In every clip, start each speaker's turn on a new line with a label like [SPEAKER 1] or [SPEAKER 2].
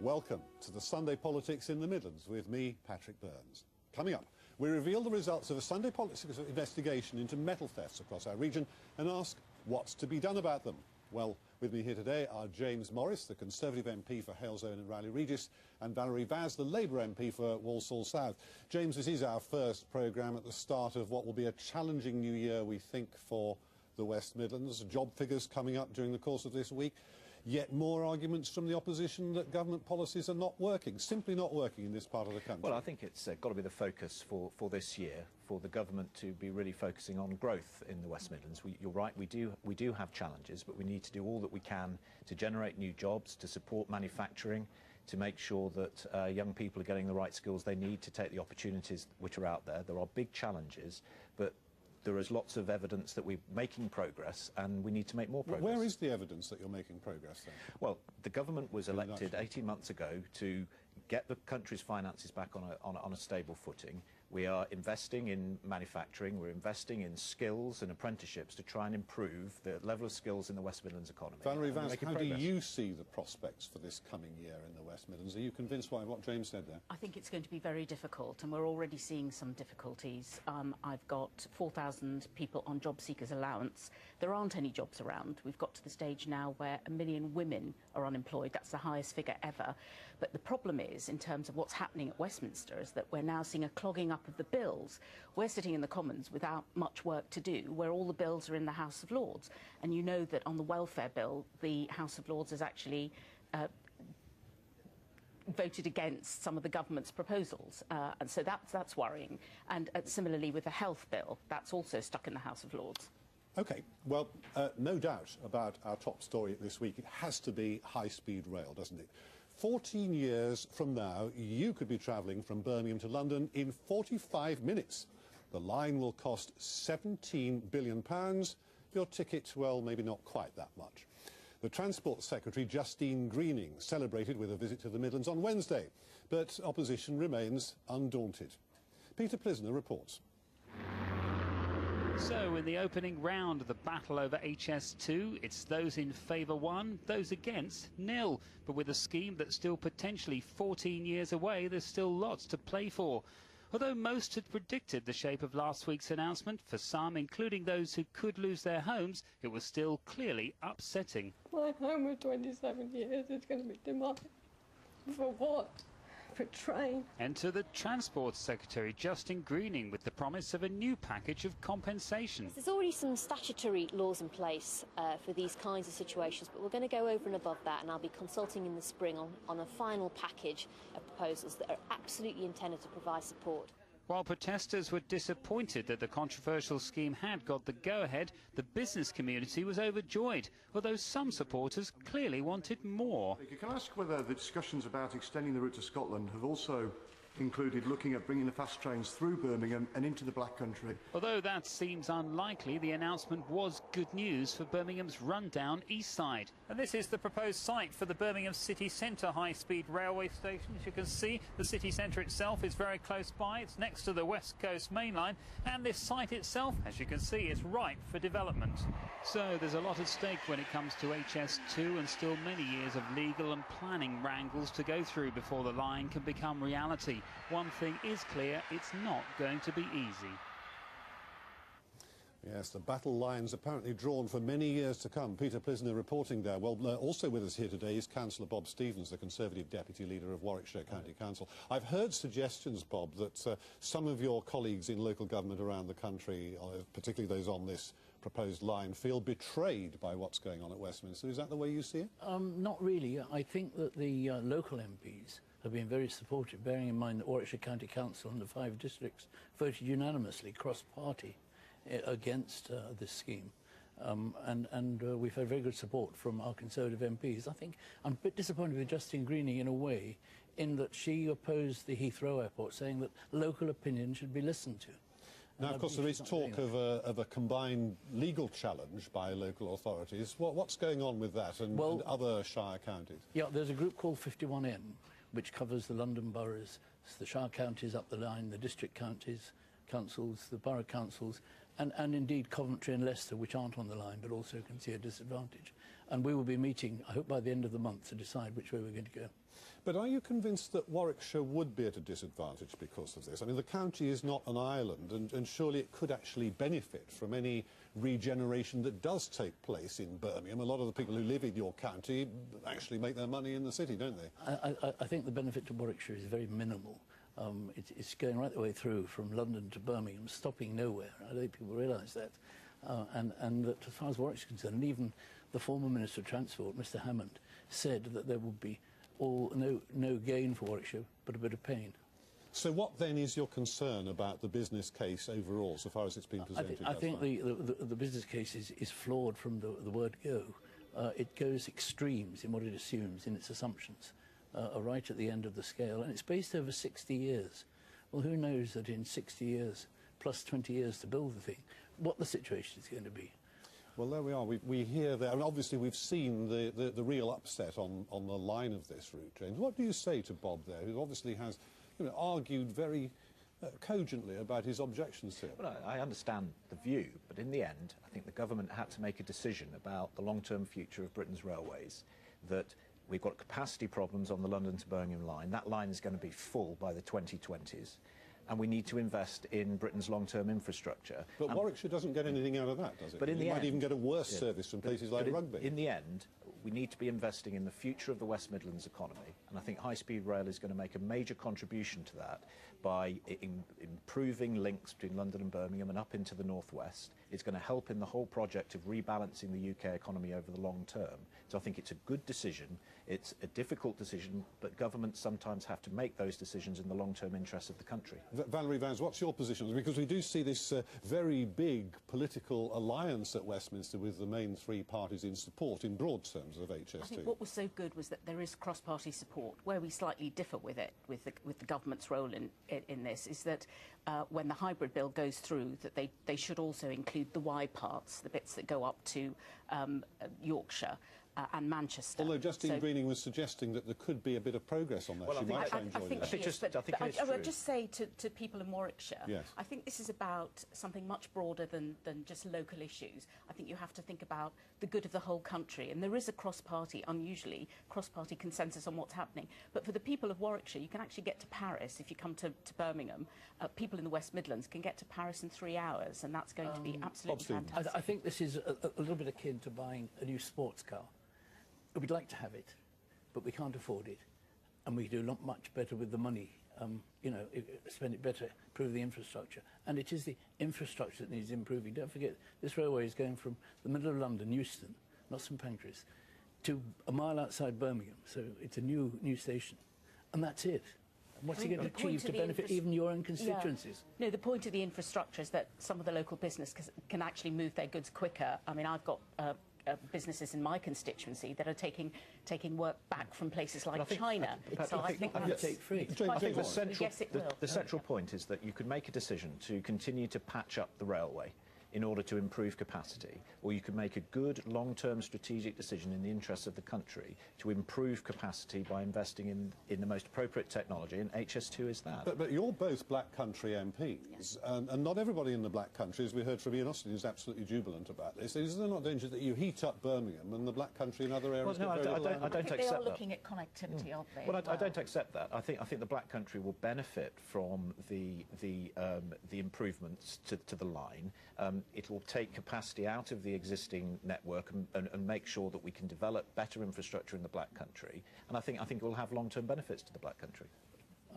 [SPEAKER 1] Welcome to the Sunday Politics in the Midlands with me, Patrick Burns. Coming up, we reveal the results of a Sunday Politics investigation into metal thefts across our region and ask what's to be done about them. Well, with me here today are James Morris, the Conservative MP for Halezone and Raleigh Regis, and Valerie Vaz, the Labour MP for Walsall South. James, this is our first programme at the start of what will be a challenging new year, we think, for the West Midlands. Job figures coming up during the course of this week. Yet more arguments from the opposition that government policies are not working, simply not working in this part of the country.
[SPEAKER 2] Well, I think it's got to be the focus for this year, for the government to be really focusing on growth in the West Midlands. You're right, we do have challenges, but we need to do all that we can to generate new jobs, to support manufacturing, to make sure that young people are getting the right skills they need to take the opportunities which are out there. There are big challenges, but there is lots of evidence that we're making progress, and we need to make more progress.
[SPEAKER 1] Where is the evidence that you're making progress, then?
[SPEAKER 2] Well, the government was elected 18 months ago to get the country's finances back on a stable footing. We are investing in manufacturing, we're investing in skills and apprenticeships to try and improve the level of skills in the West Midlands economy.
[SPEAKER 1] Valerie Vaz, how do you see the prospects for this coming year in the West Midlands? Are you convinced by what James said there?
[SPEAKER 3] I think it's going to be very difficult, and we're already seeing some difficulties. I've got 4,000 people on job seekers allowance. There aren't any jobs around. We've got to the stage now where 1 million women are unemployed. That's the highest figure ever. But the problem is, in terms of what's happening at Westminster, is that we're now seeing a clogging up of the bills. We're sitting in the Commons without much work to do, where all the bills are in the House of Lords. And you know that on the welfare bill, the House of Lords has actually voted against some of the government's proposals, and so that's worrying. And similarly with the health bill, that's also stuck in the House of Lords.
[SPEAKER 1] OK, well, no doubt about our top story this week. It has to be high-speed rail, doesn't it? 14 years from now, you could be travelling from Birmingham to London in 45 minutes. The line will cost £17 billion. Your ticket, well, maybe not quite that much. The Transport Secretary, Justine Greening, celebrated with a visit to the Midlands on Wednesday, but opposition remains undaunted. Peter Plisner reports.
[SPEAKER 4] So, in the opening round of the battle over HS2, it's those in favour 1, those against 0. But with a scheme that's still potentially 14 years away, there's still lots to play for. Although most had predicted the shape of last week's announcement, for some, including those who could lose their homes, it was still clearly upsetting.
[SPEAKER 5] My home of 27 years is going to be demolished. For what? For train.
[SPEAKER 4] Enter the Transport Secretary, Justine Greening, with the promise of a new package of compensation.
[SPEAKER 6] There's already some statutory laws in place for these kinds of situations, but we're going to go over and above that, and I'll be consulting in the spring on a final package of proposals that are absolutely intended to provide support.
[SPEAKER 4] While protesters were disappointed that the controversial scheme had got the go-ahead, the business community was overjoyed, although some supporters clearly wanted more.
[SPEAKER 7] Can I ask whether the discussions about extending the route to Scotland have also included looking at bringing the fast trains through Birmingham and into the Black Country?
[SPEAKER 4] Although that seems unlikely, the announcement was good news for Birmingham's rundown east side. And this is the proposed site for the Birmingham city centre high-speed railway station. As you can see, the city centre itself is very close by. It's next to the West Coast Main Line, and this site itself, as you can see, is ripe for development. So there's a lot at stake when it comes to HS2, and still many years of legal and planning wrangles to go through before the line can become reality. One thing is clear, it's not going to be easy.
[SPEAKER 1] Yes, the battle line's apparently drawn for many years to come. Peter Plisner reporting there. Well, also with us here today is Councillor Bob Stevens, the Conservative Deputy Leader of Warwickshire County Council. I've heard suggestions, Bob, that some of your colleagues in local government around the country, particularly those on this proposed line, feel betrayed by what's going on at Westminster. Is that the way you see it?
[SPEAKER 8] Not really. I think that the local MPs have been very supportive, bearing in mind that Warwickshire County Council and the 5 districts voted unanimously, cross-party, against this scheme. We've had very good support from our Conservative MPs. I think I'm a bit disappointed with Justine Greening in a way, in that she opposed the Heathrow Airport, saying that local opinion should be listened to.
[SPEAKER 1] Now, of course, there is talk of a combined legal challenge by local authorities. What's going on with that and other Shire counties?
[SPEAKER 8] Yeah, there's a group called 51M, which covers the London boroughs, the Shire counties up the line, the district counties, councils, the borough councils, and indeed Coventry and Leicester, which aren't on the line, but also can see a disadvantage. And we will be meeting, I hope by the end of the month, to decide which way we're going to go.
[SPEAKER 1] But are you convinced that Warwickshire would be at a disadvantage because of this? I mean, the county is not an island, and surely it could actually benefit from any regeneration that does take place in Birmingham. A lot of the people who live in your county actually make their money in the city, don't they?
[SPEAKER 8] I think the benefit to Warwickshire is very minimal. It's going right the way through from London to Birmingham, stopping nowhere. I don't think people realise that. And that as far as Warwickshire is concerned, even the former Minister of Transport, Mr Hammond, said that there would be no gain for Warwickshire, but a bit of pain.
[SPEAKER 1] So what then is your concern about the business case overall, so far as it's been presented?
[SPEAKER 8] I think the business case is flawed from the word go. It goes extremes in what it assumes in its assumptions, right at the end of the scale, and it's based over 60 years. Well, who knows that in 60 years, plus 20 years to build the thing, what the situation is going to be.
[SPEAKER 1] Well, there we are. We hear there, and obviously we've seen the real upset on the line of this route, James. What do you say to Bob there, who obviously has, you know, argued very cogently about his objections to it?
[SPEAKER 2] Well, I understand the view, but in the end, I think the government had to make a decision about the long-term future of Britain's railways, that we've got capacity problems on the London to Birmingham line. That line is going to be full by the 2020s. And we need to invest in Britain's long-term infrastructure.
[SPEAKER 1] But Warwickshire doesn't get anything out of that, does it?
[SPEAKER 2] But in the
[SPEAKER 1] might
[SPEAKER 2] end,
[SPEAKER 1] even get a worse service from places like Rugby.
[SPEAKER 2] In the end, we need to be investing in the future of the West Midlands economy, and I think high-speed rail is going to make a major contribution to that by improving links between London and Birmingham and up into the northwest. It's going to help in the whole project of rebalancing the UK economy over the long term. So I think it's a good decision. It's a difficult decision, but governments sometimes have to make those decisions in the long-term interests of the country.
[SPEAKER 1] Valerie Vance, what's your position? Because we do see this very big political alliance at Westminster with the main three parties in support, in broad terms, of HS2.
[SPEAKER 3] I think what was so good was that there is cross-party support. Where we slightly differ with it, with the government's role in this, is that when the hybrid bill goes through, that they should also include the Y parts, the bits that go up to Yorkshire and Manchester.
[SPEAKER 1] Although Justine Greening was suggesting that there could be a bit of progress on that.
[SPEAKER 2] Well,
[SPEAKER 1] she might try and join
[SPEAKER 3] I think I would just say to people in Warwickshire,
[SPEAKER 1] yes.
[SPEAKER 3] I think this is about something much broader than just local issues. I think you have to think about the good of the whole country, and there is a unusually cross-party consensus on what's happening. But for the people of Warwickshire, you can actually get to Paris if you come to Birmingham. People in the West Midlands can get to Paris in 3 hours, and that's going to be absolutely fantastic.
[SPEAKER 8] I think this is a little bit akin to buying a new sports car. We'd like to have it, but we can't afford it, and we do not much better with the money. You know, spend it better, improve the infrastructure, and it is the infrastructure that needs improving. Don't forget, this railway is going from the middle of London, Euston, not St Pancras, to a mile outside Birmingham. So it's a new station, and that's it. What's he going to achieve to benefit even your own constituencies?
[SPEAKER 3] Yeah. No, the point of the infrastructure is that some of the local business can actually move their goods quicker. I mean, I've got businesses in my constituency that are taking work back from places like China. So I think that's
[SPEAKER 8] take free.
[SPEAKER 2] I think the
[SPEAKER 3] central
[SPEAKER 2] point is that you could make a decision to continue to patch up the railway in order to improve capacity, or you could make a good long-term strategic decision in the interests of the country to improve capacity by investing in the most appropriate technology, and HS2 is that.
[SPEAKER 1] But you're both Black Country MPs, yes. and not everybody in the Black Country, as we heard from Ian Austin, is absolutely jubilant about this. Is there not danger that you heat up Birmingham and the Black Country in other areas?
[SPEAKER 2] Well, no, I don't accept that.
[SPEAKER 3] They are looking at connectivity, aren't they?
[SPEAKER 2] Well, I don't accept that. I think the Black Country will benefit from the improvements to the line. It will take capacity out of the existing network and make sure that we can develop better infrastructure in the Black Country. And I think it will have long-term benefits to the Black Country.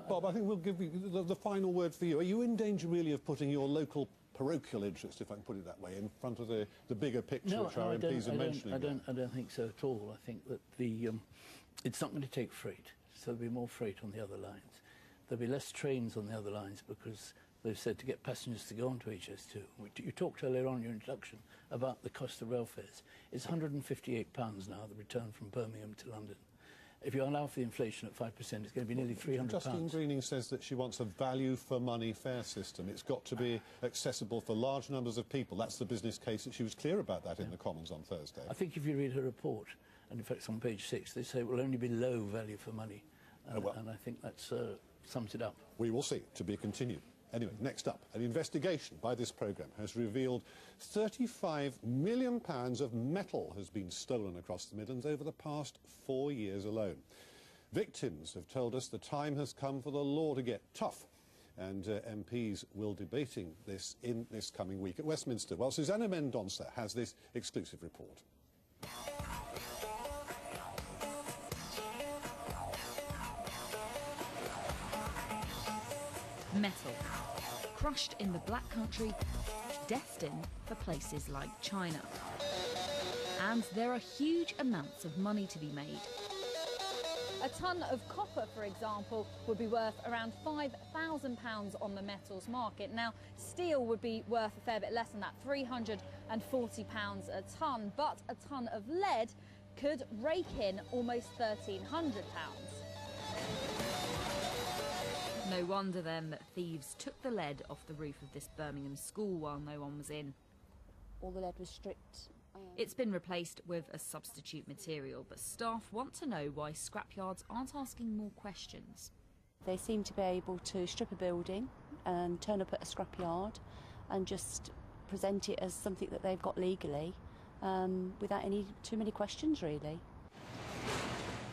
[SPEAKER 1] Bob, I think we'll give you the final word for you. Are you in danger really of putting your local parochial interest, if I can put it that way, in front of the bigger picture which our MPs are mentioning?
[SPEAKER 8] I don't think so at all. I think that it's not going to take freight, so there'll be more freight on the other lines. There'll be less trains on the other lines because they've said to get passengers to go onto HS2. You talked earlier on in your introduction about the cost of rail fares. It's £158 now, the return from Birmingham to London. If you allow for the inflation at 5%, it's going to be nearly £300.
[SPEAKER 1] Justine Greening says that she wants a value-for-money fare system. It's got to be accessible for large numbers of people. That's the business case, and she was clear about that in the Commons on Thursday.
[SPEAKER 8] I think if you read her report, and in fact it's on page 6, they say it will only be low value for money. And I think that sums it up.
[SPEAKER 1] We will see. To be continued. Anyway, next up, an investigation by this programme has revealed £35 million of metal has been stolen across the Midlands over the past 4 years alone. Victims have told us the time has come for the law to get tough, and MPs will be debating this in this coming week at Westminster. Well, Susanna Mendonça has this exclusive report.
[SPEAKER 9] Metal, crushed in the Black Country, destined for places like China. And there are huge amounts of money to be made.
[SPEAKER 10] A tonne of copper, for example, would be worth around £5,000 on the metals market. Now, steel would be worth a fair bit less than that, £340 a tonne, but a tonne of lead could rake in almost £1,300.
[SPEAKER 9] No wonder then that thieves took the lead off the roof of this Birmingham school while no one was in.
[SPEAKER 6] All the lead was stripped.
[SPEAKER 9] It's been replaced with a substitute material, but staff want to know why scrapyards aren't asking more questions.
[SPEAKER 11] They seem to be able to strip a building and turn up at a scrapyard and just present it as something that they've got legally without too many questions, really.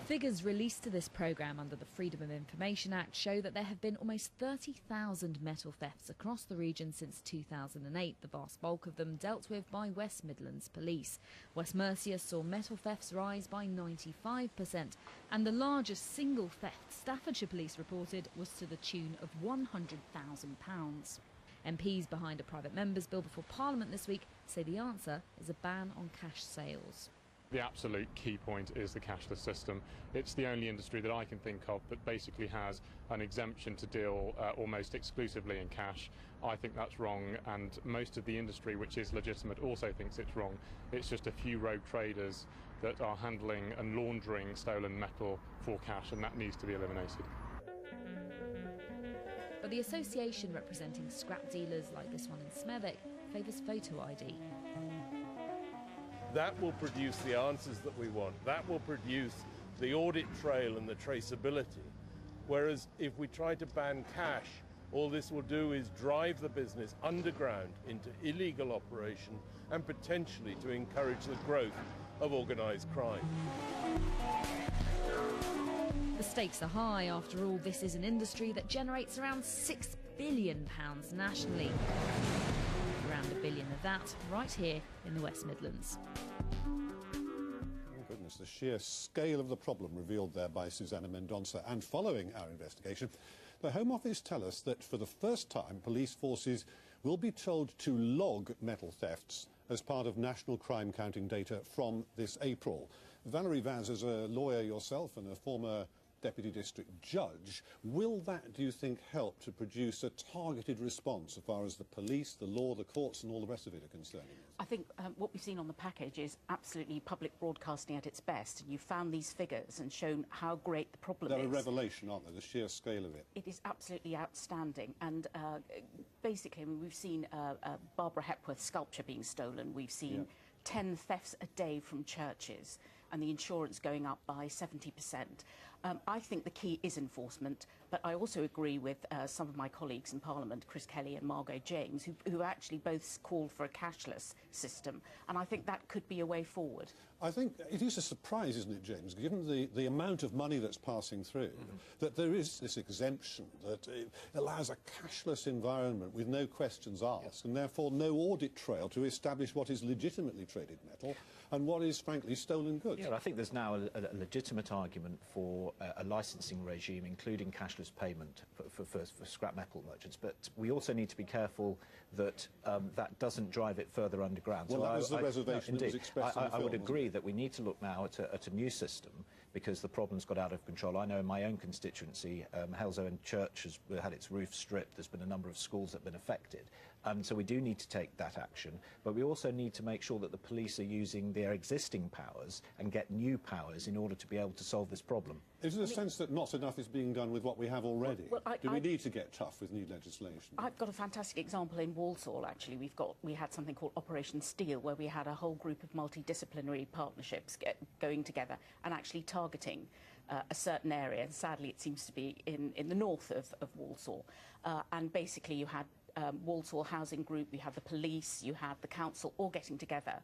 [SPEAKER 9] Figures released to this programme under the Freedom of Information Act show that there have been almost 30,000 metal thefts across the region since 2008, the vast bulk of them dealt with by West Midlands Police. West Mercia saw metal thefts rise by 95%, and the largest single theft Staffordshire Police reported was to the tune of £100,000. MPs behind a private member's bill before Parliament this week say the answer is a ban on cash sales.
[SPEAKER 12] The absolute key point is the cashless system. It's the only industry that I can think of that basically has an exemption to deal almost exclusively in cash. I think that's wrong, and most of the industry, which is legitimate, also thinks it's wrong. It's just a few rogue traders that are handling and laundering stolen metal for cash, and that needs to be eliminated.
[SPEAKER 9] But the association representing scrap dealers like this one in Smethwick favours photo ID.
[SPEAKER 13] That will produce the answers that we want. That will produce the audit trail and the traceability. Whereas if we try to ban cash, all this will do is drive the business underground into illegal operation and potentially to encourage the growth of organised crime.
[SPEAKER 9] The stakes are high. After all, this is an industry that generates around £6 billion nationally. Around £1 billion of that right here in the West Midlands.
[SPEAKER 1] Oh goodness, the sheer scale of the problem revealed there by Susanna Mendonça. And following our investigation, the Home Office tell us that for the first time police forces will be told to log metal thefts as part of national crime counting data from this April. Valerie Vaz, as a lawyer yourself and a former Deputy District Judge, will that, do you think, help to produce a targeted response as far as the police, the law, the courts and all the rest of it are concerned?
[SPEAKER 3] I think what we've seen on the package is absolutely public broadcasting at its best. And you found these figures and shown how great the problem is.
[SPEAKER 1] They're a revelation, aren't they, the sheer scale of it?
[SPEAKER 3] It is absolutely outstanding. And basically, I mean, we've seen Barbara Hepworth's sculpture being stolen. We've seen 10 thefts a day from churches, and the insurance going up by 70%. I think the key is enforcement, but I also agree with some of my colleagues in Parliament, Chris Kelly and Margot James, who actually both call for a cashless system, and I think that could be a way forward.
[SPEAKER 1] I think it is a surprise, isn't it, James, given the amount of money that's passing through, that there is this exemption that it allows a cashless environment with no questions asked, and therefore no audit trail to establish what is legitimately traded metal and what is, frankly, stolen goods.
[SPEAKER 2] Yeah, I think there's now a legitimate argument for a licensing regime, including cashless payment for scrap metal merchants. But we also need to be careful that that doesn't drive it further underground.
[SPEAKER 1] Well,
[SPEAKER 2] so
[SPEAKER 1] that was the reservation that was expressed in the
[SPEAKER 2] I would
[SPEAKER 1] film,
[SPEAKER 2] agree that we need to look now at a new system, because the problem's got out of control. I know in my own constituency, Halesowen Church has had its roof stripped. There's been a number of schools that have been affected. And so we do need to take that action, but we also need to make sure that the police are using their existing powers and get new powers in order to be able to solve this problem.
[SPEAKER 1] Is there a sense that not enough is being done with what we have already? Do we need to get tough with new legislation?
[SPEAKER 3] I've got a fantastic example in Walsall, actually. We had something called Operation Steel, where we had a whole group of multidisciplinary partnerships going together and actually targeting a certain area. And sadly, it seems to be in the north of Walsall. And basically, you had Walsall Housing Group, you had the police, you had the council all getting together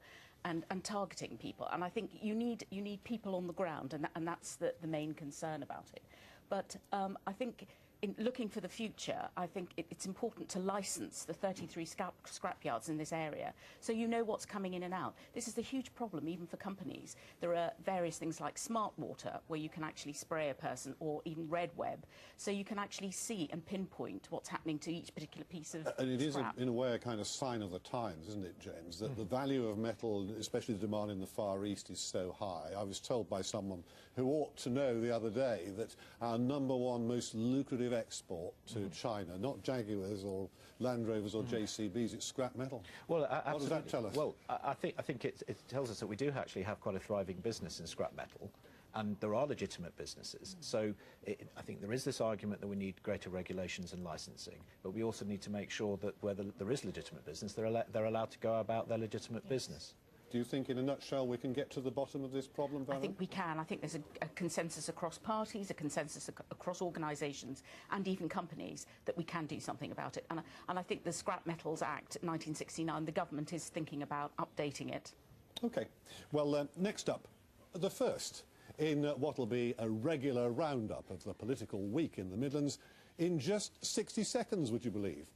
[SPEAKER 3] and targeting people. And I think you need people on the ground, and that's the main concern about it. But I think in looking for the future, I think it's important to licence the 33 scrapyards in this area so you know what's coming in and out. This is a huge problem even for companies. There are various things like smart water where you can actually spray a person, or even red web, so you can actually see and pinpoint what's happening to each particular piece of
[SPEAKER 1] And it is,
[SPEAKER 3] scrap.
[SPEAKER 1] in a way, a kind of sign of the times, isn't it, James, that the value of metal, especially the demand in the Far East, is so high. I was told by someone who ought to know the other day that our #1 most lucrative export to China, not Jaguars or Land Rovers or JCBs, it's scrap metal.
[SPEAKER 2] Well,
[SPEAKER 1] what does that tell us?
[SPEAKER 2] Well, I think it tells us that we do actually have quite a thriving business in scrap metal, and there are legitimate businesses. So I think there is this argument that we need greater regulations and licensing, but we also need to make sure that where there is legitimate business, they're allowed to go about their legitimate business.
[SPEAKER 1] Do you think, in a nutshell, we can get to the bottom of this problem, Valerie?
[SPEAKER 3] I think we can. I think there's a consensus across parties, a consensus across organisations and even companies that we can do something about it. And I think the Scrap Metals Act 1969, the government is thinking about updating it.
[SPEAKER 1] OK. Well, next up, the first in what will be a regular roundup of the political week in the Midlands in just 60 seconds, would you believe?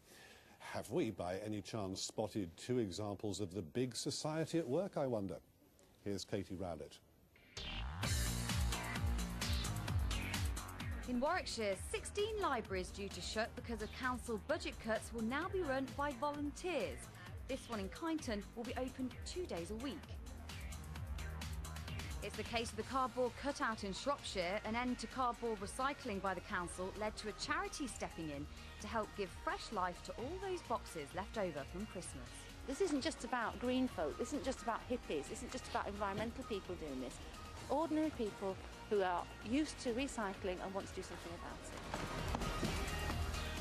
[SPEAKER 1] Have we, by any chance, spotted 2 examples of the big society at work, I wonder? Here's Katie Rowlett.
[SPEAKER 14] In Warwickshire, 16 libraries due to shut because of council budget cuts will now be run by volunteers. This one in Kyneton will be open 2 days a week. It's the case of the cardboard cutout in Shropshire. An end to cardboard recycling by the council led to a charity stepping in to help give fresh life to all those boxes left over from Christmas.
[SPEAKER 11] This isn't just about green folk, this isn't just about hippies, this isn't just about environmental people doing this. Ordinary people who are used to recycling and want to do something about it.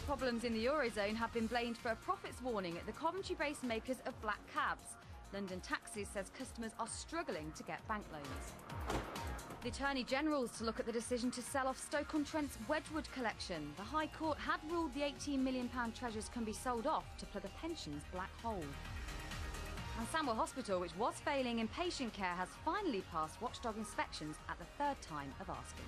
[SPEAKER 14] Problems in the Eurozone have been blamed for a profits warning at the Coventry-based makers of black cabs. London Taxis says customers are struggling to get bank loans. The Attorney General's to look at the decision to sell off Stoke-on-Trent's Wedgwood collection. The High Court had ruled the £18 million treasures can be sold off to plug a pensions black hole. And Sandwell Hospital, which was failing in patient care, has finally passed watchdog inspections at the 3rd time of asking.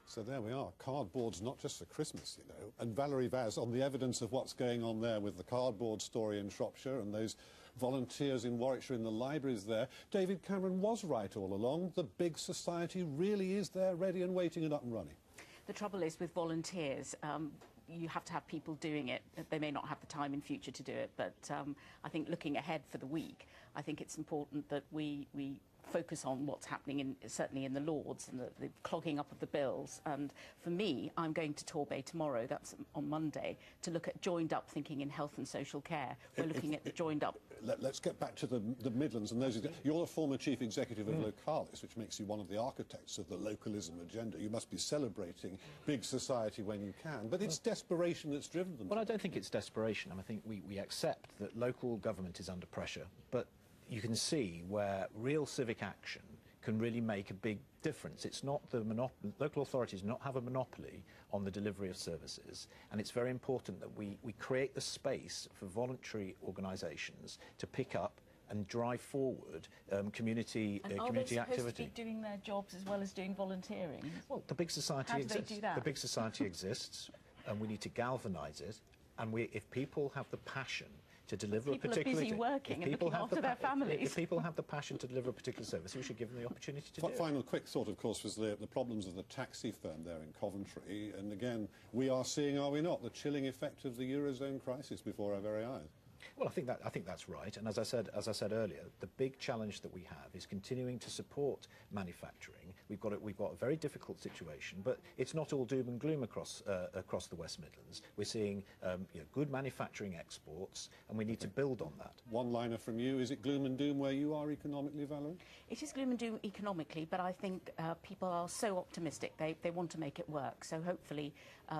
[SPEAKER 1] So there we are. Cardboard's not just for Christmas, you know. And Valerie Vaz, on the evidence of what's going on there with the cardboard story in Shropshire and those volunteers in Warwickshire in the libraries there, David Cameron was right all along. The big society really is there, ready and waiting and up and running.
[SPEAKER 3] The trouble is with volunteers, you have to have people doing it. They may not have the time in future to do it, but I think looking ahead for the week, I think it's important that we focus on what's happening certainly in the Lords and the clogging up of the bills. And for me, I'm going to Torbay tomorrow, that's on Monday, to look at joined up thinking in health and social care. We're looking at the joined up.
[SPEAKER 1] Let's get back to the Midlands and those. You're the former chief executive of Localis, which makes you one of the architects of the localism agenda. You must be celebrating big society when you can, but it's desperation that's driven them.
[SPEAKER 2] Well, I don't think it's desperation. I think we accept that local government is under pressure, but you can see where real civic action can really make a big difference. It's not the local authorities do not have a monopoly on the delivery of services, and it's very important that we create the space for voluntary organisations to pick up and drive forward community
[SPEAKER 3] activity.
[SPEAKER 2] Are they supposed to
[SPEAKER 3] be doing their jobs as well as doing volunteering?
[SPEAKER 2] Well, the big society exists.
[SPEAKER 3] How do they do that?
[SPEAKER 2] The big society exists, and we need to galvanise it. And if people have the passion to deliver a particular...
[SPEAKER 3] People are busy working and looking after their families.
[SPEAKER 2] If people have the passion to deliver a particular service, we should give them the opportunity to do it.
[SPEAKER 1] Final quick thought, of course, was the problems of the taxi firm there in Coventry. And again, we are seeing, are we not, the chilling effect of the Eurozone crisis before our very eyes.
[SPEAKER 2] Well, I think that's right. And as I said earlier, the big challenge that we have is continuing to support manufacturing, We've got a very difficult situation, but it's not all doom and gloom across the West Midlands. We're seeing good manufacturing exports, and we need to build on that.
[SPEAKER 1] One-liner from you: is it gloom and doom where you are economically, Valerie?
[SPEAKER 3] It is gloom and doom economically, but I think people are so optimistic. They want to make it work. So hopefully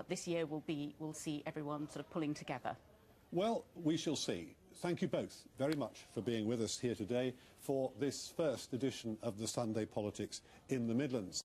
[SPEAKER 3] this year we'll see everyone sort of pulling together.
[SPEAKER 1] Well, we shall see. Thank you both very much for being with us here today for this first edition of the Sunday Politics in the Midlands.